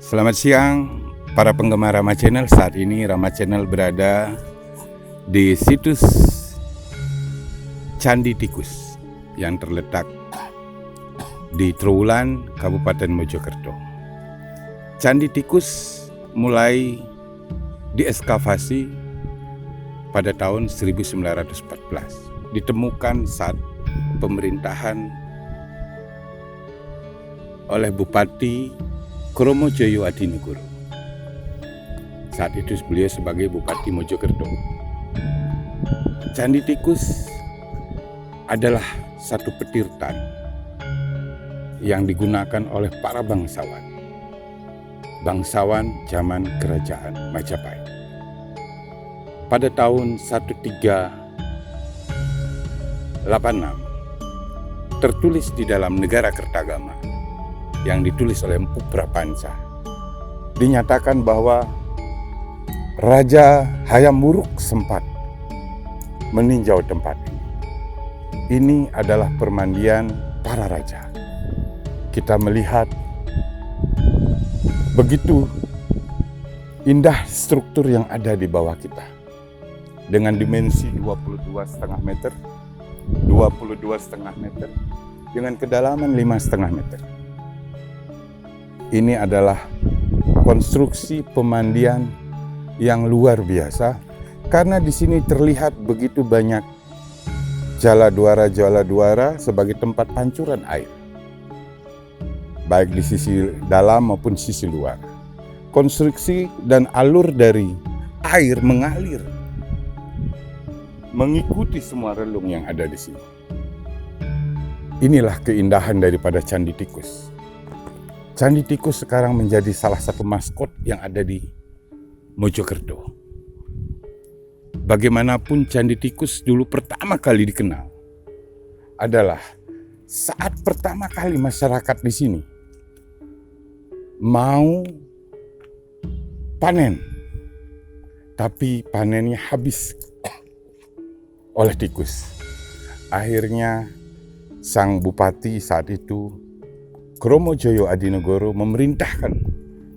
Selamat siang para penggemar Rama Channel. Saat ini Rama Channel berada di situs Candi Tikus yang terletak di Trowulan, Kabupaten Mojokerto. Candi Tikus mulai dieskavasi pada tahun 1914. Ditemukan saat pemerintahan oleh Bupati Kromojoyo Adinegoro. Saat itu beliau sebagai Bupati Mojokerto. Candi Tikus adalah satu petirtan yang digunakan oleh para bangsawan zaman Kerajaan Majapahit. Pada tahun 1386 tertulis di dalam Negara Kertagama yang ditulis oleh Empu Prapanca, dinyatakan bahwa Raja Hayam Wuruk sempat meninjau tempat ini. Ini adalah permandian para raja. Kita melihat begitu indah struktur yang ada di bawah kita, dengan dimensi 22,5 meter, 22,5 meter, dengan kedalaman 5,5 meter. Ini adalah konstruksi pemandian yang luar biasa, karena di sini terlihat begitu banyak jala duara sebagai tempat pancuran air, baik di sisi dalam maupun sisi luar. Konstruksi dan alur dari air mengalir mengikuti semua relung yang ada di sini. Inilah keindahan daripada Candi Tikus. Candi Tikus sekarang menjadi salah satu maskot yang ada di Mojokerto. Bagaimanapun Candi Tikus dulu pertama kali dikenal adalah saat pertama kali masyarakat di sini mau panen, tapi panennya habis oleh tikus. Akhirnya sang bupati saat itu, Kromojoyo Adinegoro, memerintahkan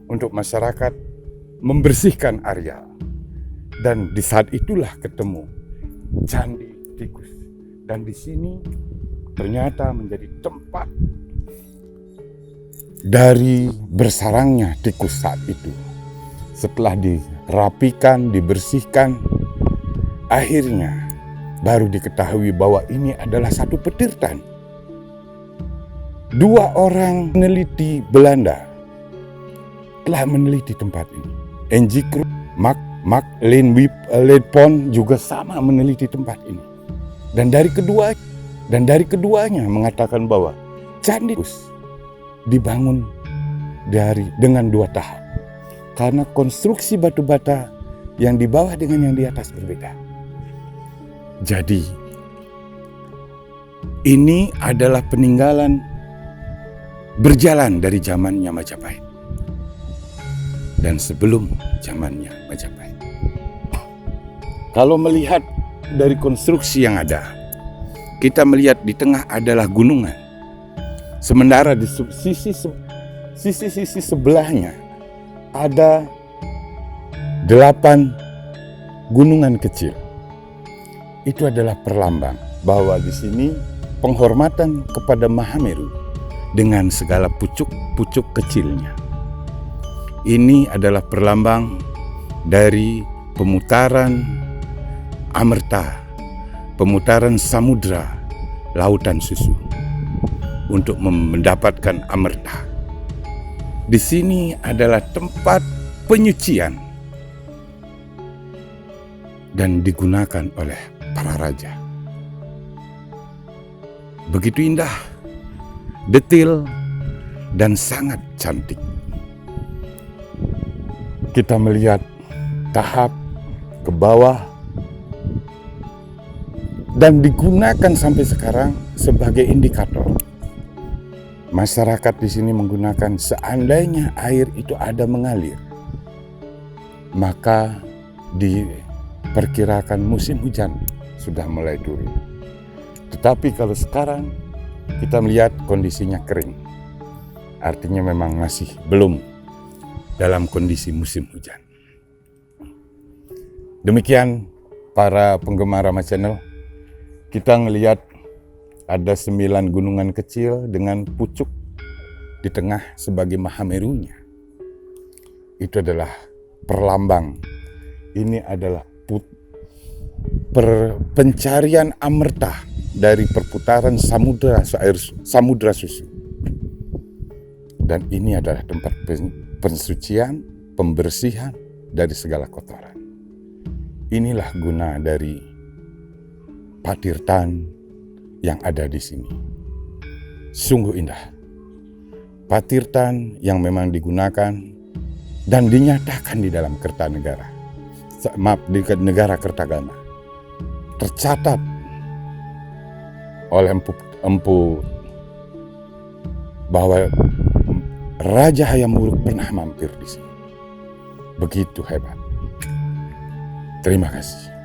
untuk masyarakat membersihkan areal. Dan di saat itulah ketemu Candi Tikus. Dan di sini ternyata menjadi tempat dari bersarangnya tikus saat itu. Setelah dirapikan, dibersihkan, akhirnya baru diketahui bahwa ini adalah satu petirtan. Dua orang peneliti Belanda telah meneliti tempat ini. Enjikru, Mark Leedpont juga sama meneliti tempat ini. Dan dari keduanya mengatakan bahwa Candi Tikus dibangun dengan dua tahap, karena konstruksi batu bata yang di bawah dengan yang di atas berbeda. Jadi ini adalah peninggalan berjalan dari zamannya Majapahit dan sebelum zamannya Majapahit. Kalau melihat dari konstruksi yang ada, kita melihat di tengah adalah gunungan. Sementara di sisi sebelahnya ada 8 gunungan kecil. Itu adalah perlambang bahwa di sini penghormatan kepada Mahameru dengan segala pucuk-pucuk kecilnya. Ini adalah perlambang dari pemutaran Amerta, pemutaran samudra, lautan susu, untuk mendapatkan Amerta. Di sini adalah tempat penyucian dan digunakan oleh para raja. Begitu indah, detail, dan sangat cantik. Kita melihat tahap ke bawah dan digunakan sampai sekarang sebagai indikator. Masyarakat di sini menggunakan, seandainya air itu ada mengalir, maka diperkirakan musim hujan sudah mulai turun. Tetapi kalau sekarang kita melihat kondisinya kering, artinya memang masih belum dalam kondisi musim hujan. Demikian para penggemar Rama Channel, kita ngelihat ada 9 gunungan kecil dengan pucuk di tengah sebagai Mahamerunya. Itu adalah perlambang. Ini adalah pencarian amerta dari perputaran samudra susu. Dan ini adalah tempat pensucian, pembersihan dari segala kotoran. Inilah guna dari Patirtan yang ada di sini. Sungguh indah. Patirtan yang memang digunakan dan dinyatakan di dalam Kertanegara. Di negara Kertagama. Tercatat oleh Empu bahwa Raja Hayam Wuruk pernah mampir di sini. Begitu hebat. Terima kasih.